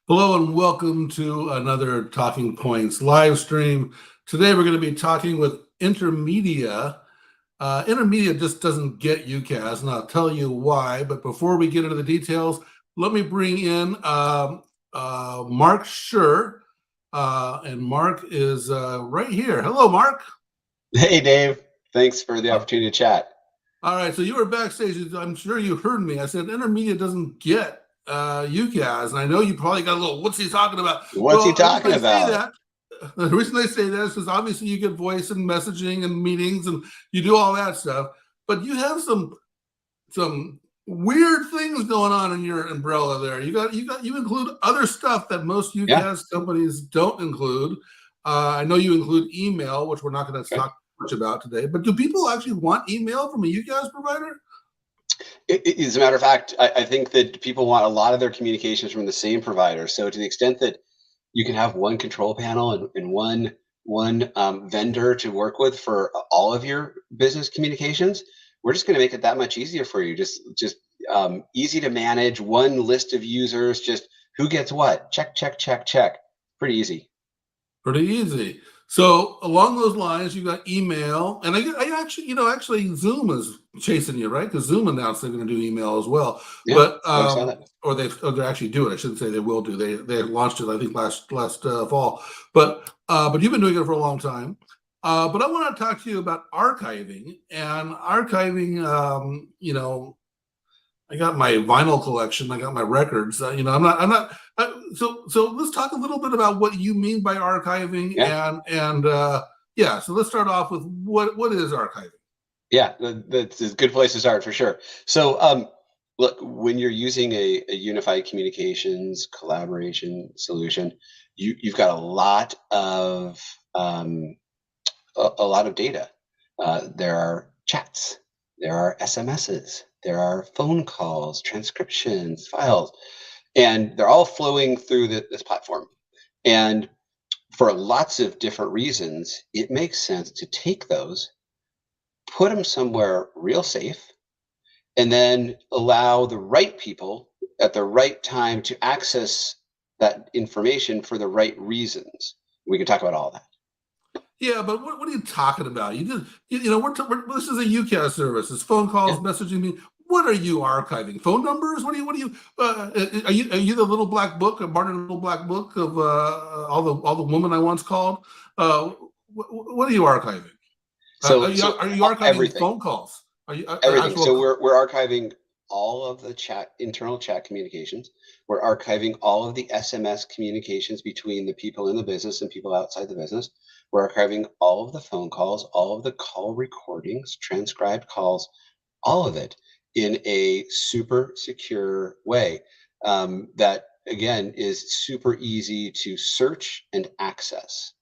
Hello and welcome to another Talking Points live stream. Today we're going to be talking with Intermedia. Intermedia just doesn't get UCaaS, and I'll tell you why. But before we get into the details, let me bring in Mark Sher. And Mark is right here. Hello, Mark. Hey, Dave. Thanks for the Uh, opportunity to chat. all right, so you were backstage. I'm sure you heard me. I said Intermedia doesn't get UCaaS, and I know you probably got a little, what's he talking about? What's he Well, the reason talking I say about? that, the reason I say that is because obviously you get voice and messaging and meetings and you do all that stuff, but you have some weird things going on in your umbrella there. You include other stuff that most Yeah. UCaaS companies don't include. I know you include email, which we're not going to Okay. talk much about today, but do people actually want email from a UCaaS provider? As a matter of fact, I think that people want a lot of their communications from the same provider. So to the extent that you can have one control panel and one vendor to work with for all of your business communications, we're just going to make it that much easier for you. Just easy to manage. One list of users. Just who gets what. Check, check, check, check. Pretty easy. Pretty easy. So along those lines, you got email, and I actually, actually Zoom is chasing you, right? Because Zoom announced they're going to do email as well, Yeah. but I saw that. or they're actually doing it. I shouldn't say they will do. They launched it, I think last fall, but you've been doing it for a long time. But I want to talk to you about archiving and archiving. I got my vinyl collection. I got my records. I'm not. So let's talk a little bit about what you mean by archiving, Yeah. and yeah. So let's start off with what is archiving. Yeah, that's a good place to start for sure. So, look, when you're using a unified communications collaboration solution, you've got a lot of data. There are chats, there are SMSs, there are phone calls, transcriptions, files, and they're all flowing through this platform. And for lots of different reasons, it makes sense to take those, put them somewhere real safe, and then allow the right people at the right time to access that information for the right reasons. We can talk about all that. Yeah, but what are you talking about? This is a UCAS service. It's phone calls, Yeah. messaging me. What are you archiving? Phone numbers? What are you? Are you the little black book, a Barney little black book of all the women I once called? What are you archiving? So so Are you archiving everything, phone calls? Are you everything. So actual? we're archiving all of the internal chat communications. We're archiving all of the SMS communications between the people in the business and people outside the business. We're archiving all of the phone calls, all of the call recordings, transcribed calls, all of it in a super secure way that again is super easy to search and access.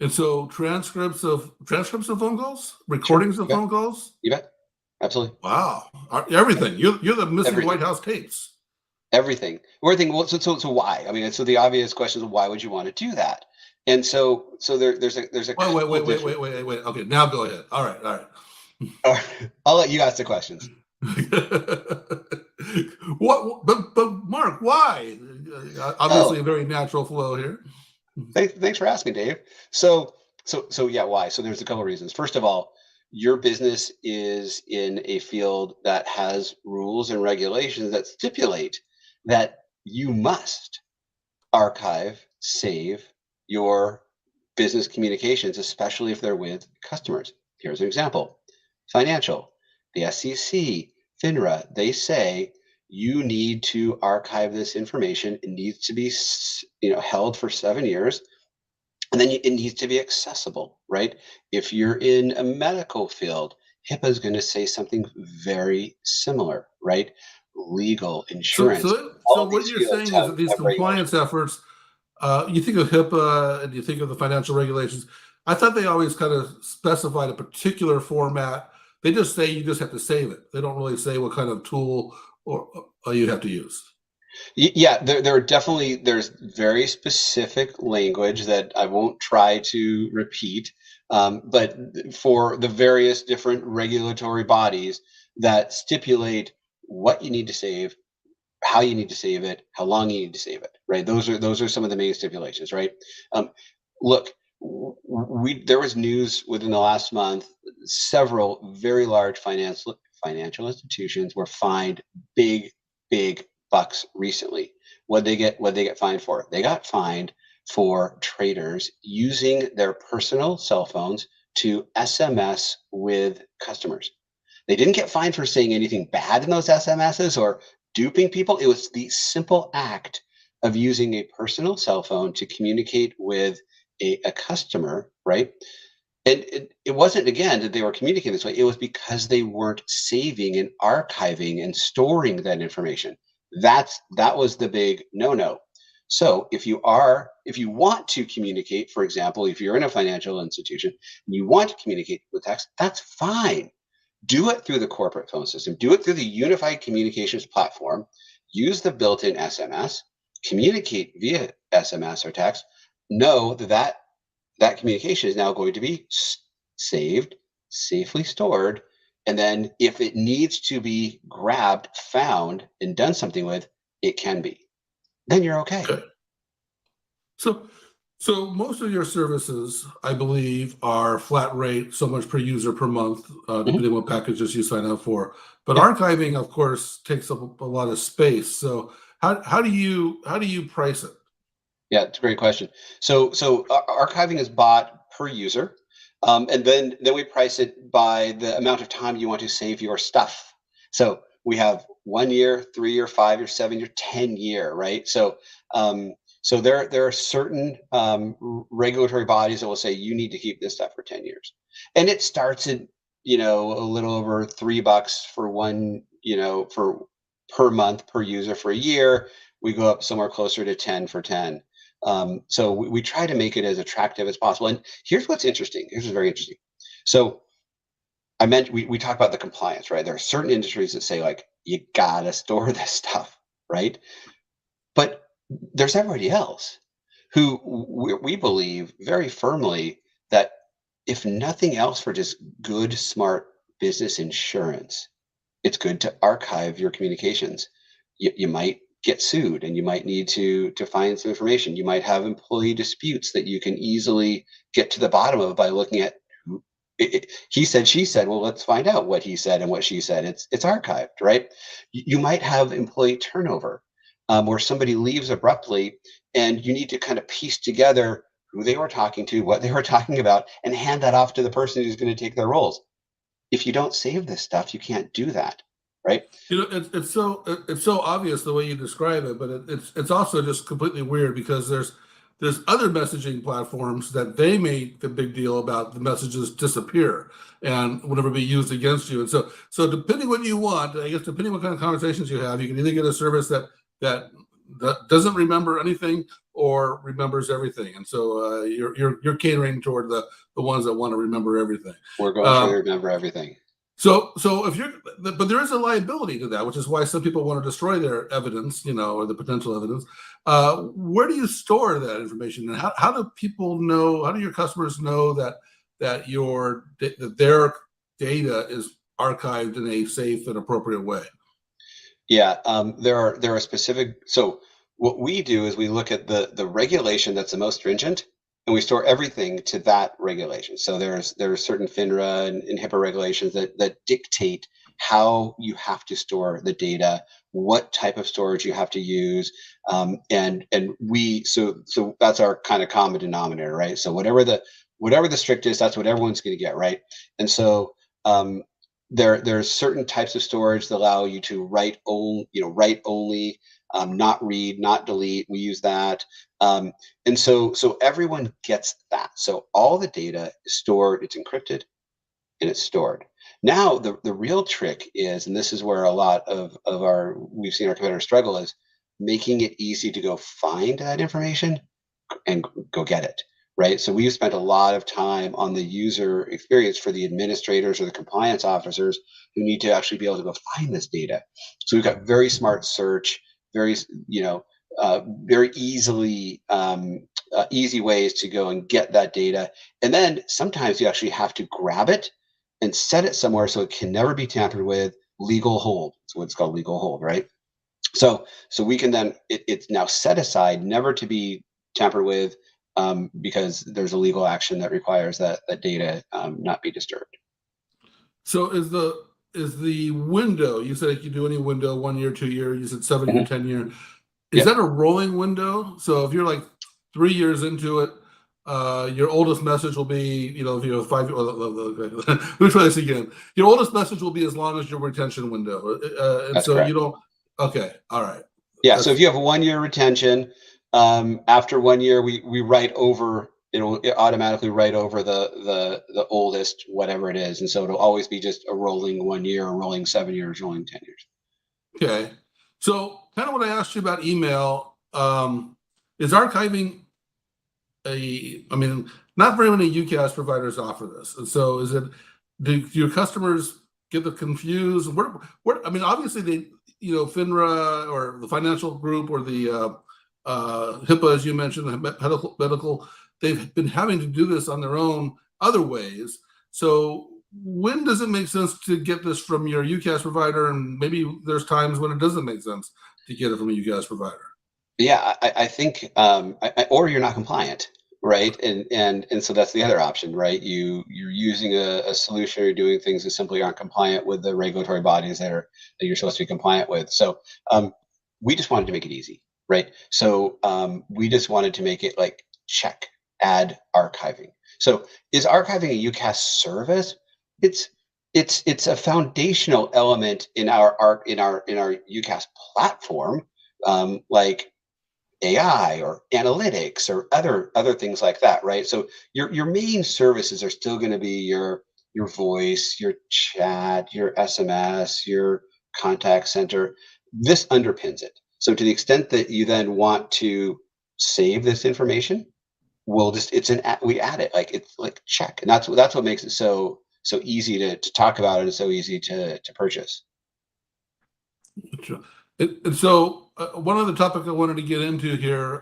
And so transcripts of phone calls, Sure. recordings You of bet. phone calls. You bet. Absolutely. Wow, everything. You're the missing Everything. White House tapes. Everything. Well, so why? I mean, so the obvious question is why would you want to do that? And so there's a Wait, wait, couple wait, wait, different. wait, wait, wait. Okay, now go ahead. All right, all I'll let you ask the questions. right. But Mark, why? Obviously, a Oh, very natural flow here. thanks for asking, Dave. So yeah, why? So there's a couple reasons. First of all, your business is in a field that has rules and regulations that stipulate that you must archive, save your business communications, especially if they're with customers. Here's an example. Financial, the SEC, FINRA, they say you need to archive this information. It needs to be held for 7 years, and then it needs to be accessible, right? If you're in a medical field, HIPAA is going to say something very similar, right? Legal, So, insurance, so, all so of what these you're fields saying is have, that these have compliance regulations. efforts, you think of HIPAA and you think of the financial regulations. I thought they always kind of specified a particular format. They just say you just have to save it. They don't really say what kind of tool or you have to use. Yeah, there are definitely there's very specific language that I won't try to repeat, but for the various different regulatory bodies that stipulate what you need to save, how you need to save it, how long you need to save it, right? Those are some of the main stipulations, right? Um, Look, there was news within the last month. Several very large financial institutions were fined big bucks recently. What they get fined for? They got fined for traders using their personal cell phones to SMS with customers. They didn't get fined for saying anything bad in those SMSs or duping people. It was the simple act of using a personal cell phone to communicate with a customer, right? And it wasn't, again, that they were communicating this way. It was because they weren't saving and archiving and storing that information. That was the big no-no. So if you want to communicate, for example, if you're in a financial institution and you want to communicate with text, that's fine. Do it through the corporate phone system. Do it through the unified communications platform. Use the built-in SMS. Communicate via SMS or text. Know that communication is now going to be saved, safely stored, and then if it needs to be grabbed, found, and done something with, it can be. Then you're okay. Okay. So, so most of your services, I believe, are flat rate, so much per user per month, depending on what packages you sign up for. But Yeah. archiving, of course, takes up a lot of space. So how do you price it? Yeah, it's a great question. So archiving is bought per user, and then we price it by the amount of time you want to save your stuff. So we have 1 year, 3 year, 5 year, 7 year, 10 year, right? So there are certain regulatory bodies that will say you need to keep this stuff for 10 years, and it starts at a little over $3 for one for per month per user for a year. We go up somewhere closer to 10 for 10. So we try to make it as attractive as possible. And here's what's interesting. Here's what's very interesting. So I mentioned we talk about the compliance, right? There are certain industries that say like you gotta store this stuff, right? But there's everybody else who we believe very firmly that if nothing else for just good, smart business insurance, it's good to archive your communications. You might get sued and you might need to find some information. You might have employee disputes that you can easily get to the bottom of by looking at he said, she said. Well, let's find out what he said and what she said. It's archived, right? You might have employee turnover, where somebody leaves abruptly and you need to kind of piece together who they were talking to, what they were talking about, and hand that off to the person who's going to take their roles. If you don't save this stuff, you can't do that, right? It's so obvious the way you describe it, but it's also just completely weird because there's other messaging platforms that they make the big deal about the messages disappear and will never be used against you. And so depending what you want, I guess depending what kind of conversations you have, you can either get a service that doesn't remember anything or remembers everything. And so you're catering toward the ones that want to remember everything. We're going for the remember everything. So if but there is a liability to that, which is why some people want to destroy their evidence, or the potential evidence. Where do you store that information, and how do people know? How do your customers know that their data is archived in a safe and appropriate way? Yeah, there are specific. So what we do is we look at the regulation that's the most stringent, and we store everything to that regulation. So there's certain FINRA and HIPAA regulations that dictate how you have to store the data, what type of storage you have to use, and we so that's our kind of common denominator, right? So whatever the strictest, that's what everyone's going to get, right? And so there's certain types of storage that allow you to write only, not read, not delete. We use that, and so everyone gets that. So all the data is stored, it's encrypted, and it's stored. Now the real trick is, and this is where a lot of we've seen our competitors struggle, is making it easy to go find that information and go get it, right? So we've spent a lot of time on the user experience for the administrators or the compliance officers who need to actually be able to go find this data. So we've got very smart search, very very easy ways to go and get that data. And then sometimes you actually have to grab it and set it somewhere so it can never be tampered with. Legal hold. It's what's called legal hold, right? So we can then it's now set aside, never to be tampered with, because there's a legal action that requires that data not be disturbed. So is the window, you said you could do any window, 1 year, 2 year, you said 7 year, 10 year. Is Yeah. that a rolling window? So if you're like 3 years into it, your oldest message will be, if you're 5, let me try this again. Your oldest message will be as long as your retention window. And That's so you correct. don't, okay, all right. Yeah. So if That's, you have a 1 year retention, after 1 year, we write over. It automatically write over the oldest, whatever it is, and so it'll always be just a rolling 1 year, a rolling 7 years, rolling 10 years. okay. So kind of what I asked you about email, is archiving I mean, not very many UCaaS providers offer this. And so do your customers get the confused? I mean, obviously FINRA or the financial group or the HIPAA, as you mentioned, the medical, they've been having to do this on their own other ways. So when does it make sense to get this from your UCaaS provider? And maybe there's times when it doesn't make sense to get it from a UCaaS provider. Yeah, I think, or you're not compliant, right? And so that's the other option, right? You're using a solution, or doing things that simply aren't compliant with the regulatory bodies that you're supposed to be compliant with. So we just wanted to make it easy, right? So we just wanted to make it like check, add archiving. So is archiving a UCaaS service? It's a foundational element in our UCaaS platform, like AI or analytics or other things like that, right? So your main services are still going to be your voice, your chat, your SMS, your contact center. This underpins it. So to the extent that you then want to save this information, we'll just we add it, like it's like check, and that's what makes it so easy to talk about, and so easy to purchase. Sure. And so one other topic I wanted to get into here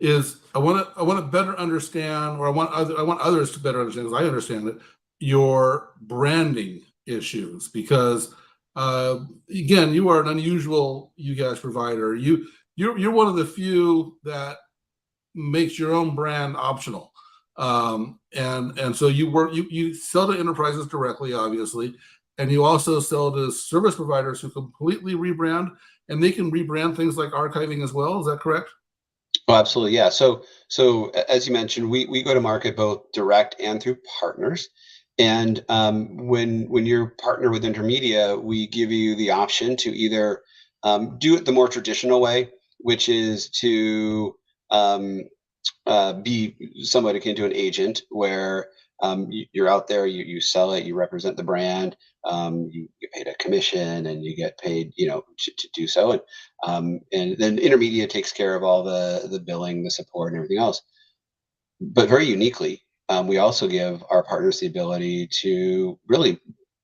is I want to better understand, or I want others to better understand, because I understand it, your branding issues. Because again, you are an unusual UCaaS provider. You're one of the few that makes your own brand optional. And so you sell to enterprises directly, obviously, and you also sell to service providers who completely rebrand, and they can rebrand things like archiving as well. Is that correct? Oh, absolutely. Yeah. So as you mentioned, we go to market both direct and through partners. And when you're partner with Intermedia, we give you the option to either do it the more traditional way, which is to be somewhat akin to an agent, where you're out there, you sell it, you represent the brand, you get paid a commission, and you get paid, to do so. And then Intermedia takes care of all the billing, the support, and everything else. But very uniquely, we also give our partners the ability to really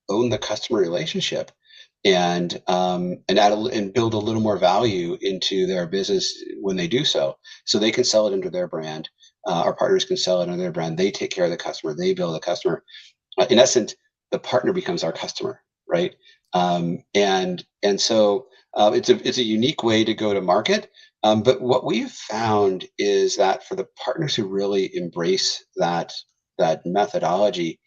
own the customer relationship, and build a little more value into their business when they do so. So they can sell it under their brand. Our partners can sell it under their brand. They take care of the customer. They build the customer. In essence, the partner becomes our customer, right? And so it's a unique way to go to market. But what we've found is that for the partners who really embrace that methodology,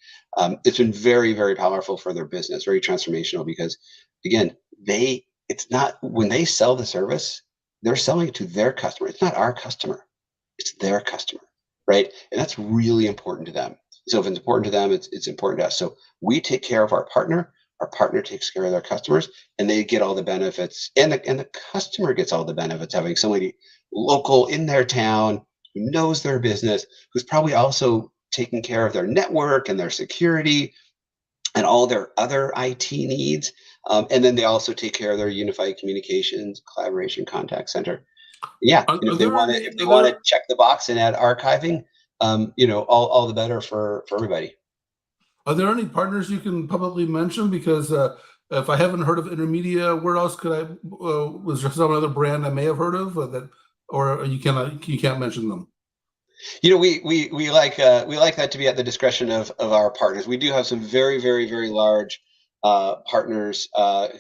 it's been very, very powerful for their business, very transformational, because again, it's not, when they sell the service, they're selling it to their customer. It's not our customer, it's their customer, right? And that's really important to them. So if it's important to them, it's important to us. So we take care of our partner takes care of their customers, and they get all the benefits, and the customer gets all the benefits, having somebody local in their town who knows their business, who's probably also taking care of their network and their security and all their other IT needs. And then they also take care of their unified communications, collaboration, contact center. Yeah, and Are if they there want to, any? check the box and add archiving, all the better for everybody. Are there any partners you can publicly mention? Because if I haven't heard of Intermedia, where else could I? Was there some other brand I may have heard of that, or you can't mention them? We like that to be at the discretion of our partners. We do have some very, very, very large partners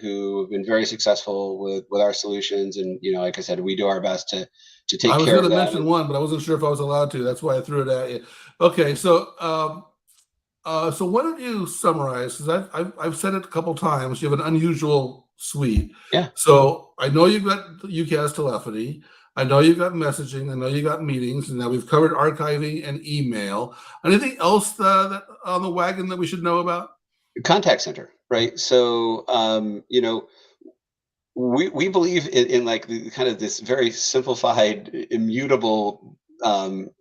who have been very successful with our solutions, and like I said, we do our best to I take was care going of to them. mention one, but I wasn't sure if I was allowed to. That's why I threw it at you. Okay, so why don't you summarize? Because I've said it a couple times. You have an unusual suite. Yeah. So I know you've got UCaaS telephony. I know you've got messaging. I know you got meetings. And now we've covered archiving and email. Anything else that on the wagon that we should know about? Contact center, right? So we believe in like the kind of this very simplified, immutable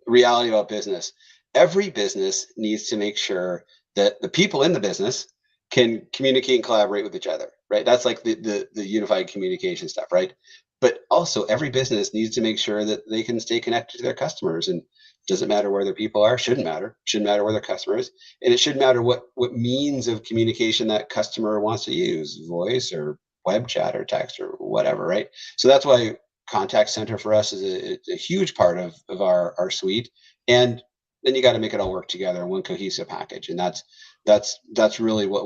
reality about business. Every business needs to make sure that the people in the business can communicate and collaborate with each other, right? That's like the unified communication stuff, right? But also, every business needs to make sure that they can stay connected to their customers, and doesn't matter where their people are. Shouldn't matter where their customer is, and it shouldn't matter what means of communication that customer wants to use, voice or web chat or text or whatever, right? So that's why contact center for us is a huge part of our suite. And then you got to make it all work together in one cohesive package. And that's really what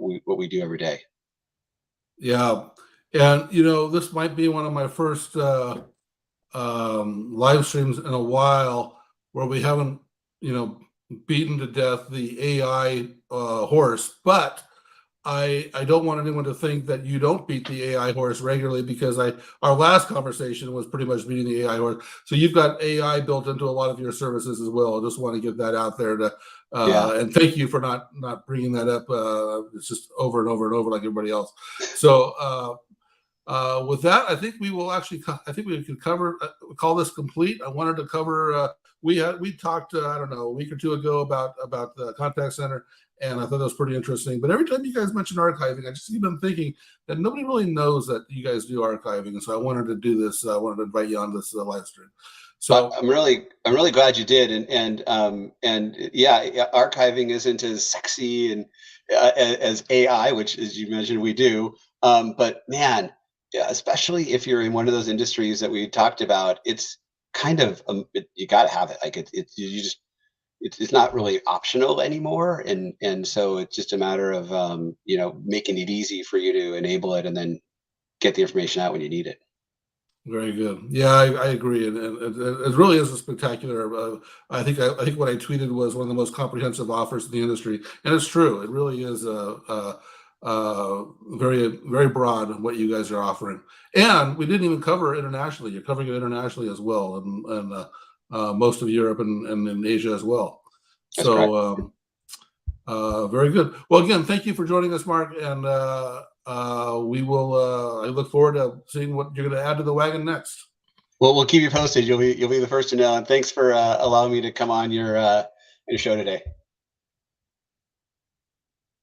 we do every day. Yeah. And, this might be one of my first live streams in a while where we haven't, beaten to death the AI horse. But I don't want anyone to think that you don't beat the AI horse regularly, because our last conversation was pretty much beating the AI horse. So you've got AI built into a lot of your services as well. I just want to get that out there Yeah. and thank you for not bringing that up. It's just over and over and over like everybody else. So with that, I think we will actually. I think we could cover call this complete. I wanted to cover. We talked I don't know, a week or two ago about the contact center, and I thought that was pretty interesting. But every time you guys mention archiving, I just keep on thinking that nobody really knows that you guys do archiving, and so I wanted to do this. I wanted to invite you on this live stream. So I'm really glad you did, and yeah, archiving isn't as sexy and as AI, which, as you mentioned, we do. But man, yeah, especially if you're in one of those industries that we talked about, it's kind of you got to have it. Like you just it's not really optional anymore, and so it's just a matter of making it easy for you to enable it and then get the information out when you need it. very good. Yeah, I agree, and it really is a spectacular. I think what I tweeted was one of the most comprehensive offers in the industry, and it's true. It really is very very broad what you guys are offering. And we didn't even cover internationally. You're covering it internationally as well, and most of Europe and in Asia as well. That's correct. So very good. Well, again, thank you for joining us, Mark, and we will. I look forward to seeing what you're going to add to the wagon next. Well, we'll keep you posted. You'll be the first to know. And thanks for allowing me to come on your show today.